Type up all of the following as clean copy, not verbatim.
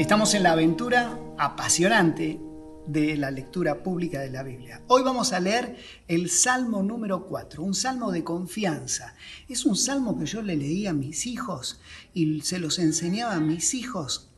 Estamos en la aventura apasionante de la lectura pública de la Biblia. Hoy vamos a leer el Salmo número 4, un salmo de confianza. Es un salmo que yo le leía a mis hijos y se los enseñaba a mis hijos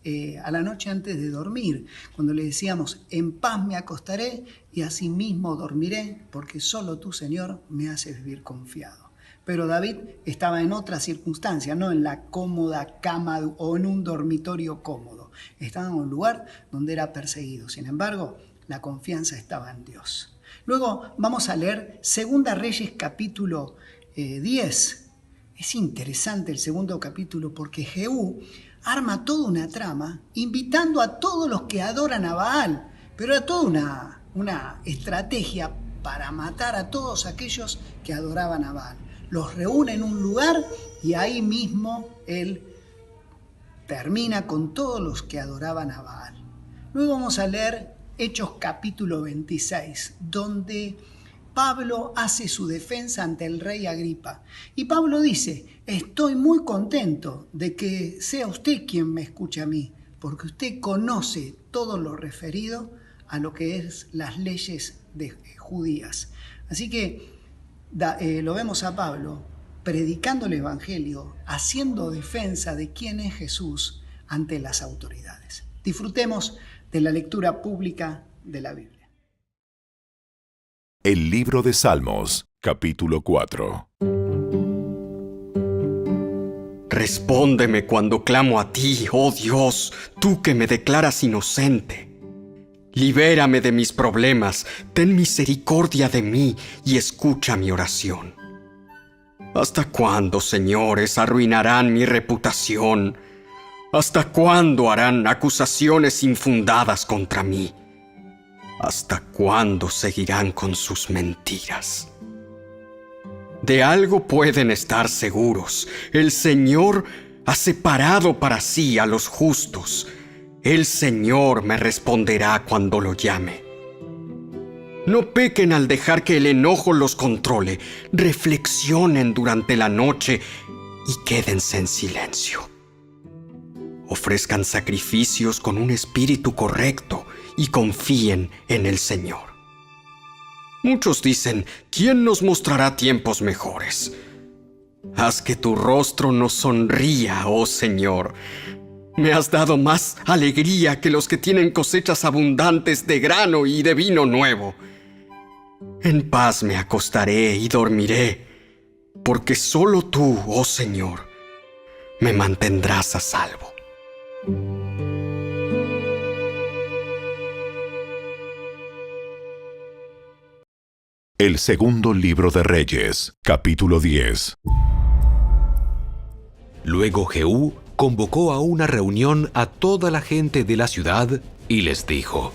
a la noche antes de dormir, cuando le decíamos: en paz me acostaré y asimismo dormiré, porque solo tú, Señor, me haces vivir confiado. Pero David estaba en otra circunstancia, no en la cómoda cama o en un dormitorio cómodo. Estaba en un lugar donde era perseguido. Sin embargo, la confianza estaba en Dios. Luego vamos a leer 2 Reyes capítulo 10. Es interesante el segundo capítulo porque Jehú arma toda una trama invitando a todos los que adoran a Baal, pero era toda una estrategia para matar a todos aquellos que adoraban a Baal. Los reúne en un lugar y ahí mismo él termina con todos los que adoraban a Baal. Luego vamos a leer Hechos capítulo 26, donde Pablo hace su defensa ante el rey Agripa. Y Pablo dice: estoy muy contento de que sea usted quien me escuche a mí, porque usted conoce todo lo referido a lo que es las leyes judías. Así que lo vemos a Pablo predicando el Evangelio, haciendo defensa de quién es Jesús ante las autoridades. Disfrutemos de la lectura pública de la Biblia. El libro de Salmos, capítulo 4. Respóndeme cuando clamo a ti, oh Dios, tú que me declaras inocente. Libérame de mis problemas, ten misericordia de mí y escucha mi oración. ¿Hasta cuándo, señores, arruinarán mi reputación? ¿Hasta cuándo harán acusaciones infundadas contra mí? ¿Hasta cuándo seguirán con sus mentiras? De algo pueden estar seguros: el Señor ha separado para sí a los justos. El Señor me responderá cuando lo llame. No pequen al dejar que el enojo los controle. Reflexionen durante la noche y quédense en silencio. Ofrezcan sacrificios con un espíritu correcto y confíen en el Señor. Muchos dicen: ¿quién nos mostrará tiempos mejores? Haz que tu rostro nos sonría, oh Señor. Me has dado más alegría que los que tienen cosechas abundantes de grano y de vino nuevo. En paz me acostaré y dormiré, porque solo tú, oh Señor, me mantendrás a salvo. El segundo libro de Reyes, capítulo 10. Luego Jehú convocó a una reunión a toda la gente de la ciudad y les dijo: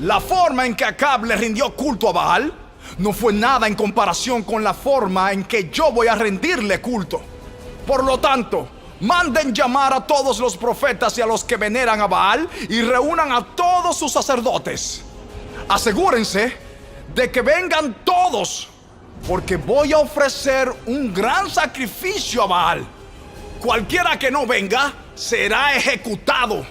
La forma en que Acab le rindió culto a Baal no fue nada en comparación con la forma en que yo voy a rendirle culto. Por lo tanto, manden llamar a todos los profetas y a los que veneran a Baal y reúnan a todos sus sacerdotes. Asegúrense de que vengan todos, porque voy a ofrecer un gran sacrificio a Baal. Cualquiera que no venga será ejecutado.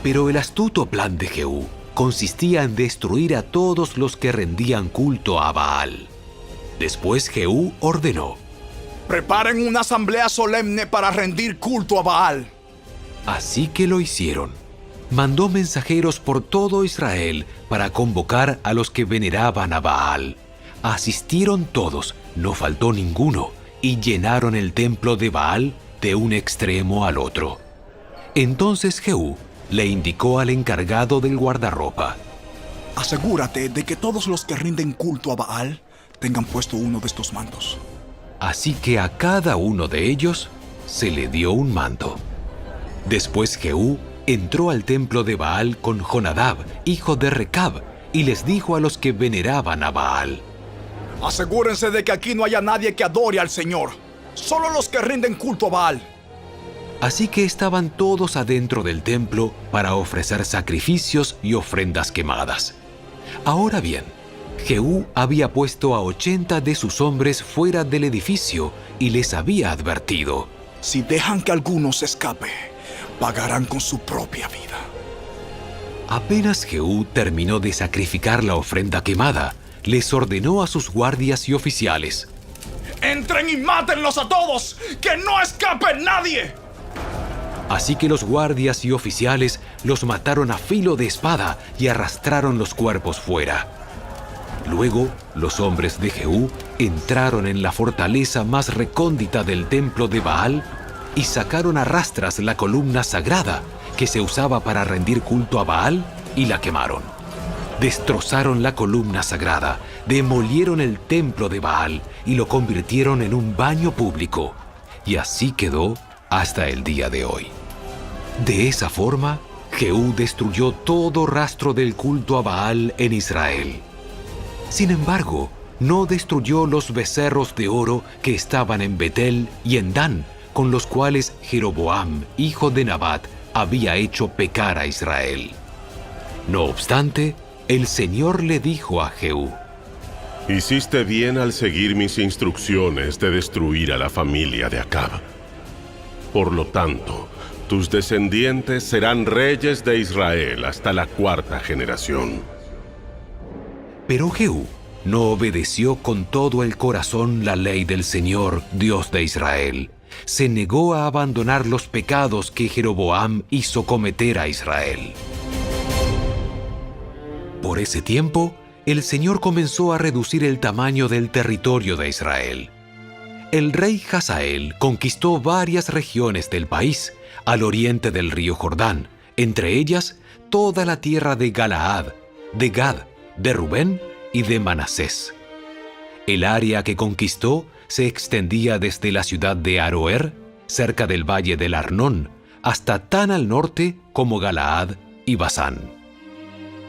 Pero el astuto plan de Jehú consistía en destruir a todos los que rendían culto a Baal. Después Jehú ordenó: preparen una asamblea solemne para rendir culto a Baal. Así que lo hicieron. Mandó mensajeros por todo Israel para convocar a los que veneraban a Baal. Asistieron todos, no faltó ninguno, y llenaron el templo de Baal de un extremo al otro. Entonces Jehú le indicó al encargado del guardarropa: asegúrate de que todos los que rinden culto a Baal tengan puesto uno de estos mantos. Así que a cada uno de ellos se le dio un manto. Después Jehú entró al templo de Baal con Jonadab, hijo de Recab, y les dijo a los que veneraban a Baal: asegúrense de que aquí no haya nadie que adore al Señor, solo los que rinden culto a Baal. Así que estaban todos adentro del templo para ofrecer sacrificios y ofrendas quemadas. Ahora bien, Jehú había puesto a 80 de sus hombres fuera del edificio y les había advertido: si dejan que alguno se escape, pagarán con su propia vida. Apenas Jehú terminó de sacrificar la ofrenda quemada, les ordenó a sus guardias y oficiales: ¡Entren y mátenlos a todos! ¡Que no escape nadie! Así que los guardias y oficiales los mataron a filo de espada y arrastraron los cuerpos fuera. Luego, los hombres de Jehú entraron en la fortaleza más recóndita del templo de Baal y sacaron a rastras la columna sagrada que se usaba para rendir culto a Baal y la quemaron. Destrozaron la columna sagrada, demolieron el templo de Baal y lo convirtieron en un baño público. Y así quedó hasta el día de hoy. De esa forma, Jehú destruyó todo rastro del culto a Baal en Israel. Sin embargo, no destruyó los becerros de oro que estaban en Betel y en Dan, con los cuales Jeroboam, hijo de Nabat, había hecho pecar a Israel. No obstante, el Señor le dijo a Jehú: Hiciste bien al seguir mis instrucciones de destruir a la familia de Acab. Por lo tanto, tus descendientes serán reyes de Israel hasta la 4ª generación. Pero Jehú no obedeció con todo el corazón la ley del Señor, Dios de Israel. Se negó a abandonar los pecados que Jeroboam hizo cometer a Israel. Por ese tiempo, el Señor comenzó a reducir el tamaño del territorio de Israel. El rey Hazael conquistó varias regiones del país, al oriente del río Jordán, entre ellas toda la tierra de Galaad, de Gad, de Rubén y de Manasés. El área que conquistó se extendía desde la ciudad de Aroer, cerca del valle del Arnón, hasta tan al norte como Galaad y Basán.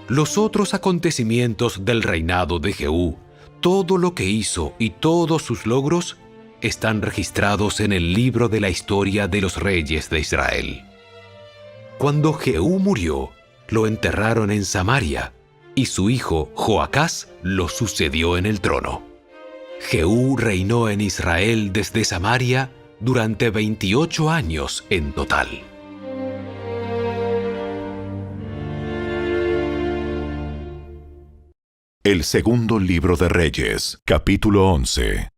Los otros acontecimientos del reinado de Jehú, todo lo que hizo y todos sus logros, están registrados en el libro de la historia de los reyes de Israel. Cuando Jehú murió, lo enterraron en Samaria, y su hijo Joacás lo sucedió en el trono. Jehú reinó en Israel desde Samaria durante 28 años en total. El segundo libro de Reyes, capítulo 11.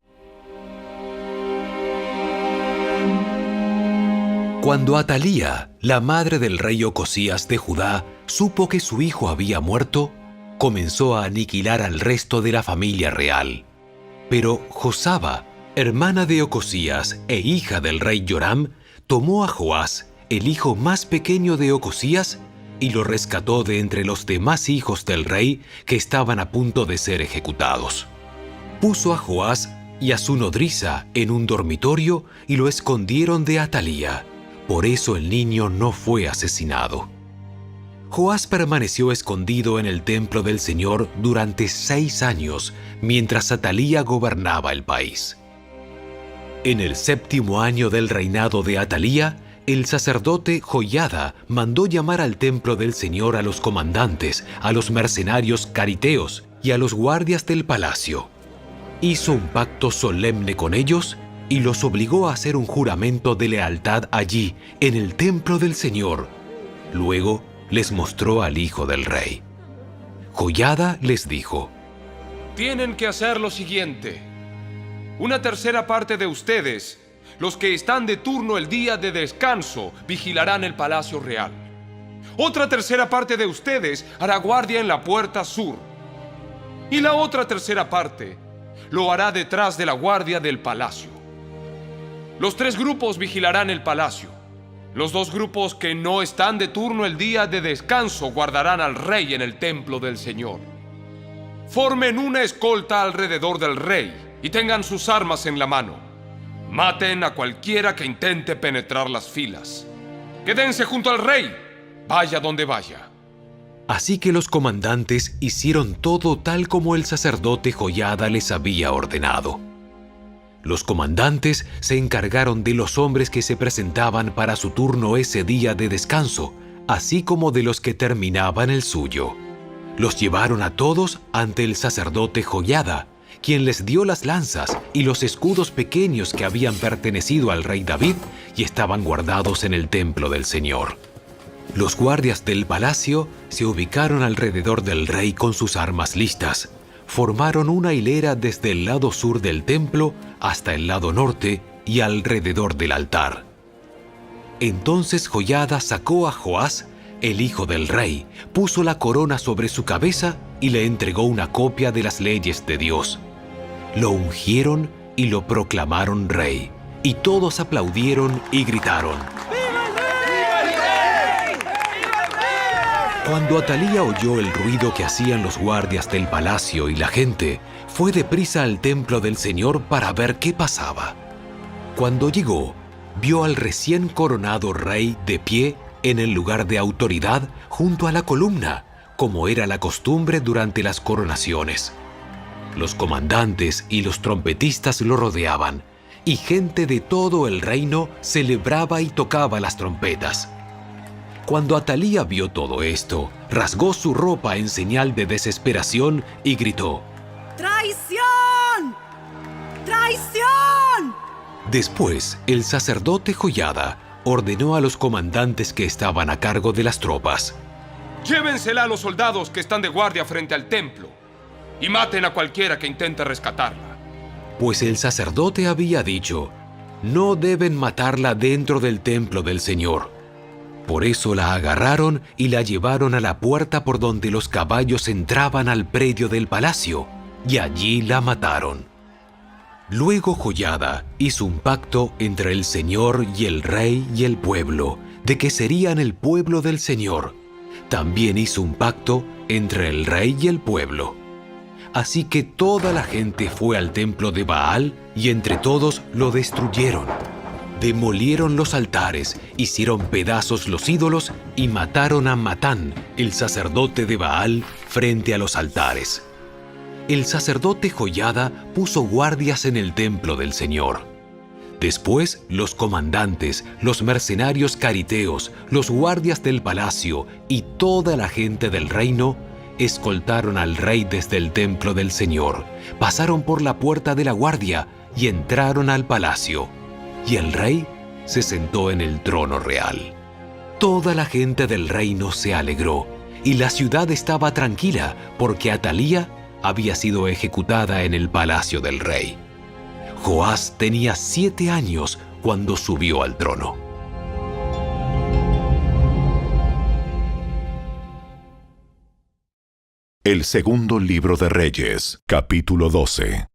Cuando Atalía, la madre del rey Ocosías de Judá, supo que su hijo había muerto, comenzó a aniquilar al resto de la familia real. Pero Josaba, hermana de Ocosías e hija del rey Joram, tomó a Joás, el hijo más pequeño de Ocosías, y lo rescató de entre los demás hijos del rey que estaban a punto de ser ejecutados. Puso a Joás y a su nodriza en un dormitorio y lo escondieron de Atalía. Por eso el niño no fue asesinado. Joás permaneció escondido en el templo del Señor durante 6 años, mientras Atalía gobernaba el país. En el 7º año del reinado de Atalía, el sacerdote Joiada mandó llamar al templo del Señor a los comandantes, a los mercenarios cariteos y a los guardias del palacio. Hizo un pacto solemne con ellos y los obligó a hacer un juramento de lealtad allí, en el templo del Señor. Luego les mostró al hijo del rey. Joiada les dijo: Tienen que hacer lo siguiente. Una tercera parte de ustedes, los que están de turno el día de descanso, vigilarán el palacio real. Otra tercera parte de ustedes hará guardia en la puerta sur. Y la otra tercera parte lo hará detrás de la guardia del palacio. Los 3 grupos vigilarán el palacio. Los 2 grupos que no están de turno el día de descanso guardarán al rey en el templo del Señor. Formen una escolta alrededor del rey y tengan sus armas en la mano. Maten a cualquiera que intente penetrar las filas. Quédense junto al rey, vaya donde vaya. Así que los comandantes hicieron todo tal como el sacerdote Joiada les había ordenado. Los comandantes se encargaron de los hombres que se presentaban para su turno ese día de descanso, así como de los que terminaban el suyo. Los llevaron a todos ante el sacerdote Joiada, quien les dio las lanzas y los escudos pequeños que habían pertenecido al rey David y estaban guardados en el templo del Señor. Los guardias del palacio se ubicaron alrededor del rey con sus armas listas. Formaron una hilera desde el lado sur del templo hasta el lado norte y alrededor del altar. Entonces Joiada sacó a Joás, el hijo del rey, puso la corona sobre su cabeza y le entregó una copia de las leyes de Dios. Lo ungieron y lo proclamaron rey, y todos aplaudieron y gritaron: Cuando Atalía oyó el ruido que hacían los guardias del palacio y la gente, fue deprisa al templo del Señor para ver qué pasaba. Cuando llegó, vio al recién coronado rey de pie en el lugar de autoridad junto a la columna, como era la costumbre durante las coronaciones. Los comandantes y los trompetistas lo rodeaban, y gente de todo el reino celebraba y tocaba las trompetas. Cuando Atalía vio todo esto, rasgó su ropa en señal de desesperación y gritó: ¡Traición! ¡Traición! Después, el sacerdote Joiada ordenó a los comandantes que estaban a cargo de las tropas: Llévensela a los soldados que están de guardia frente al templo y maten a cualquiera que intente rescatarla. Pues el sacerdote había dicho: no deben matarla dentro del templo del Señor. Por eso la agarraron y la llevaron a la puerta por donde los caballos entraban al predio del palacio, y allí la mataron. Luego Joiada hizo un pacto entre el Señor y el rey y el pueblo, de que serían el pueblo del Señor. También hizo un pacto entre el rey y el pueblo. Así que toda la gente fue al templo de Baal y entre todos lo destruyeron. Demolieron los altares, hicieron pedazos los ídolos y mataron a Matán, el sacerdote de Baal, frente a los altares. El sacerdote Joiada puso guardias en el templo del Señor. Después, los comandantes, los mercenarios cariteos, los guardias del palacio y toda la gente del reino escoltaron al rey desde el templo del Señor, pasaron por la puerta de la guardia y entraron al palacio. Y el rey se sentó en el trono real. Toda la gente del reino se alegró, y la ciudad estaba tranquila porque Atalía había sido ejecutada en el palacio del rey. Joás tenía 7 años cuando subió al trono. El segundo libro de Reyes, capítulo 12.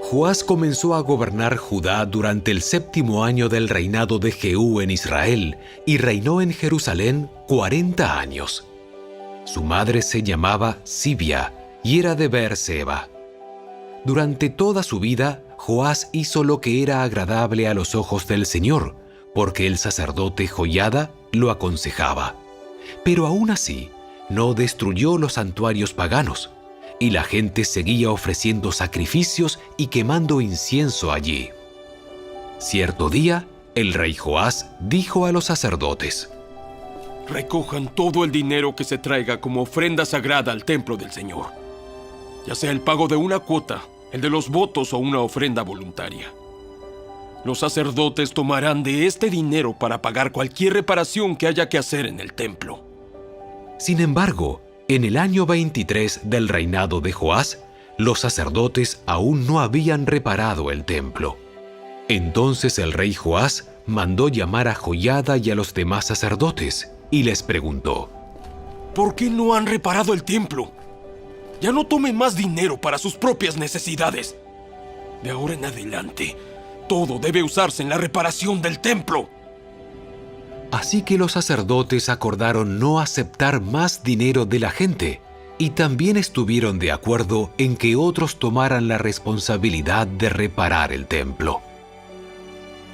Joás comenzó a gobernar Judá durante el 7º año del reinado de Jehú en Israel y reinó en Jerusalén 40 años. Su madre se llamaba Sibia y era de Beerseba. Durante toda su vida, Joás hizo lo que era agradable a los ojos del Señor, porque el sacerdote Joiada lo aconsejaba. Pero aún así, no destruyó los santuarios paganos, y la gente seguía ofreciendo sacrificios y quemando incienso allí. Cierto día, el rey Joás dijo a los sacerdotes: recojan todo el dinero que se traiga como ofrenda sagrada al templo del Señor, ya sea el pago de una cuota, el de los votos o una ofrenda voluntaria. Los sacerdotes tomarán de este dinero para pagar cualquier reparación que haya que hacer en el templo. Sin embargo, en el año 23 del reinado de Joás, los sacerdotes aún no habían reparado el templo. Entonces el rey Joás mandó llamar a Joiada y a los demás sacerdotes y les preguntó: ¿por qué no han reparado el templo? Ya no tomen más dinero para sus propias necesidades. De ahora en adelante, todo debe usarse en la reparación del templo. Así que los sacerdotes acordaron no aceptar más dinero de la gente y también estuvieron de acuerdo en que otros tomaran la responsabilidad de reparar el templo.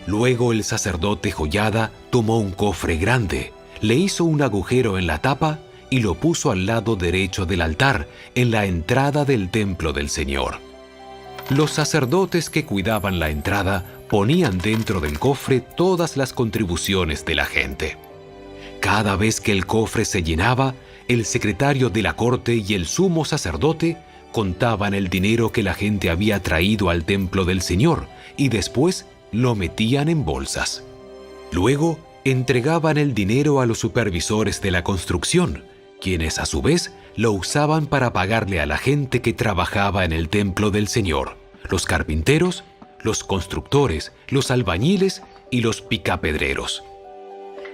Luego el sacerdote Joiada tomó un cofre grande, le hizo un agujero en la tapa y lo puso al lado derecho del altar, en la entrada del templo del Señor. Los sacerdotes que cuidaban la entrada ponían dentro del cofre todas las contribuciones de la gente. Cada vez que el cofre se llenaba, el secretario de la corte y el sumo sacerdote contaban el dinero que la gente había traído al templo del Señor y después lo metían en bolsas. Luego entregaban el dinero a los supervisores de la construcción, quienes a su vez lo usaban para pagarle a la gente que trabajaba en el templo del Señor, los carpinteros, los constructores, los albañiles y los picapedreros.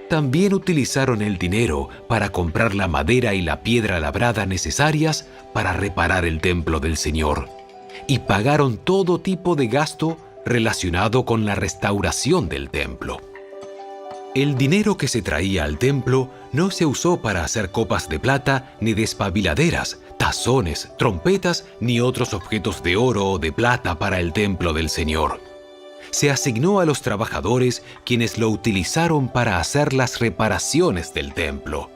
También utilizaron el dinero para comprar la madera y la piedra labrada necesarias para reparar el templo del Señor, y pagaron todo tipo de gasto relacionado con la restauración del templo. El dinero que se traía al templo no se usó para hacer copas de plata, ni despabiladeras, tazones, trompetas, ni otros objetos de oro o de plata para el templo del Señor. Se asignó a los trabajadores, quienes lo utilizaron para hacer las reparaciones del templo.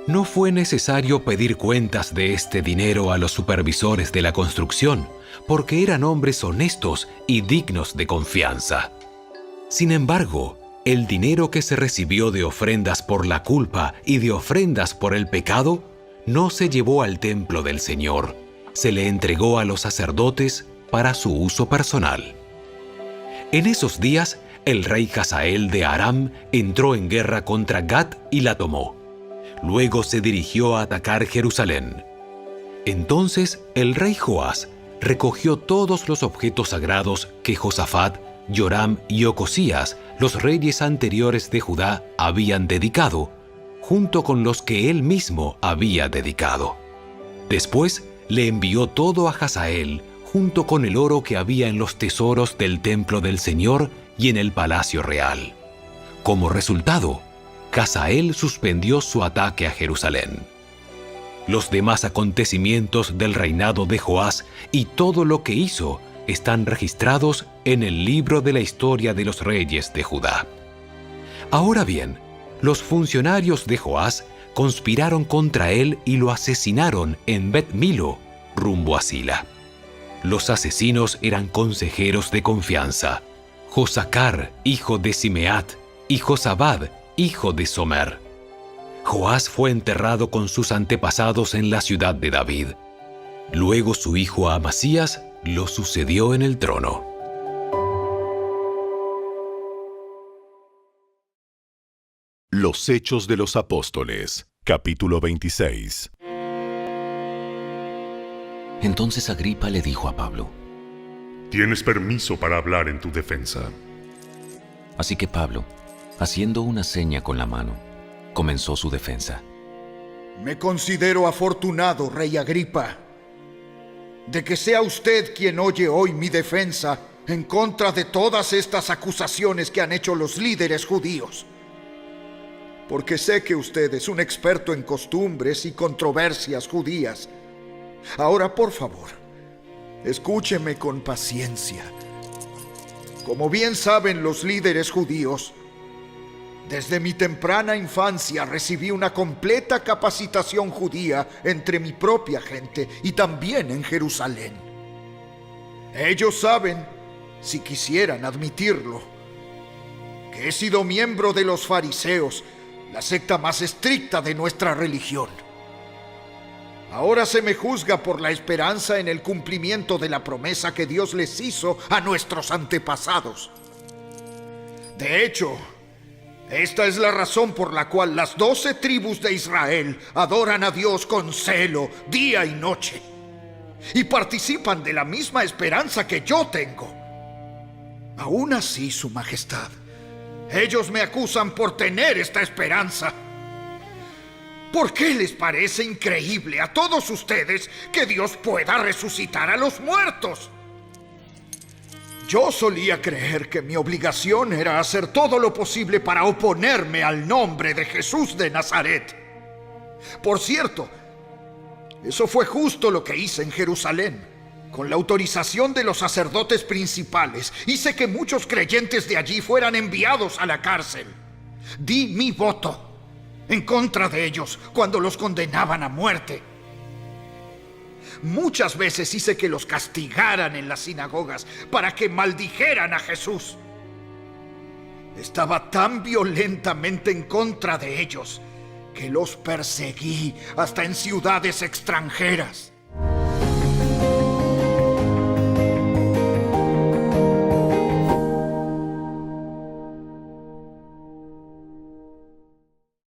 No fue necesario pedir cuentas de este dinero a los supervisores de la construcción, porque eran hombres honestos y dignos de confianza. Sin embargo, el dinero que se recibió de ofrendas por la culpa y de ofrendas por el pecado no se llevó al templo del Señor, se le entregó a los sacerdotes para su uso personal. En esos días, el rey Hazael de Aram entró en guerra contra Gat y la tomó. Luego se dirigió a atacar Jerusalén. Entonces el rey Joás recogió todos los objetos sagrados que Josafat, Joram y Ocosías, los reyes anteriores de Judá, habían dedicado, junto con los que él mismo había dedicado. Después le envió todo a Hazael, junto con el oro que había en los tesoros del templo del Señor y en el palacio real. Como resultado, Hazael suspendió su ataque a Jerusalén. Los demás acontecimientos del reinado de Joás y todo lo que hizo están registrados en el libro de la historia de los reyes de Judá. Ahora bien, los funcionarios de Joás conspiraron contra él y lo asesinaron en Bet-Milo, rumbo a Sila. Los asesinos eran consejeros de confianza: Josacar, hijo de Simeat, y Josabad, hijo de Somer. Joás fue enterrado con sus antepasados en la ciudad de David. Luego su hijo Amasías lo sucedió en el trono. Los Hechos de los Apóstoles, capítulo 26. Entonces Agripa le dijo a Pablo: Tienes permiso para hablar en tu defensa. Así que Pablo, haciendo una seña con la mano, comenzó su defensa. Me considero afortunado, rey Agripa, de que sea usted quien oye hoy mi defensa en contra de todas estas acusaciones que han hecho los líderes judíos. Porque sé que usted es un experto en costumbres y controversias judías. Ahora, por favor, escúcheme con paciencia. Como bien saben los líderes judíos, desde mi temprana infancia recibí una completa capacitación judía entre mi propia gente y también en Jerusalén. Ellos saben, si quisieran admitirlo, que he sido miembro de los fariseos, la secta más estricta de nuestra religión. Ahora se me juzga por la esperanza en el cumplimiento de la promesa que Dios les hizo a nuestros antepasados. De hecho, esta es la razón por la cual las 12 tribus de Israel adoran a Dios con celo, día y noche, y participan de la misma esperanza que yo tengo. Aún así, Su Majestad, ellos me acusan por tener esta esperanza. ¿Por qué les parece increíble a todos ustedes que Dios pueda resucitar a los muertos? Yo solía creer que mi obligación era hacer todo lo posible para oponerme al nombre de Jesús de Nazaret. Por cierto, eso fue justo lo que hice en Jerusalén. Con la autorización de los sacerdotes principales, hice que muchos creyentes de allí fueran enviados a la cárcel. Di mi voto en contra de ellos cuando los condenaban a muerte. Muchas veces hice que los castigaran en las sinagogas para que maldijeran a Jesús. Estaba tan violentamente en contra de ellos que los perseguí hasta en ciudades extranjeras.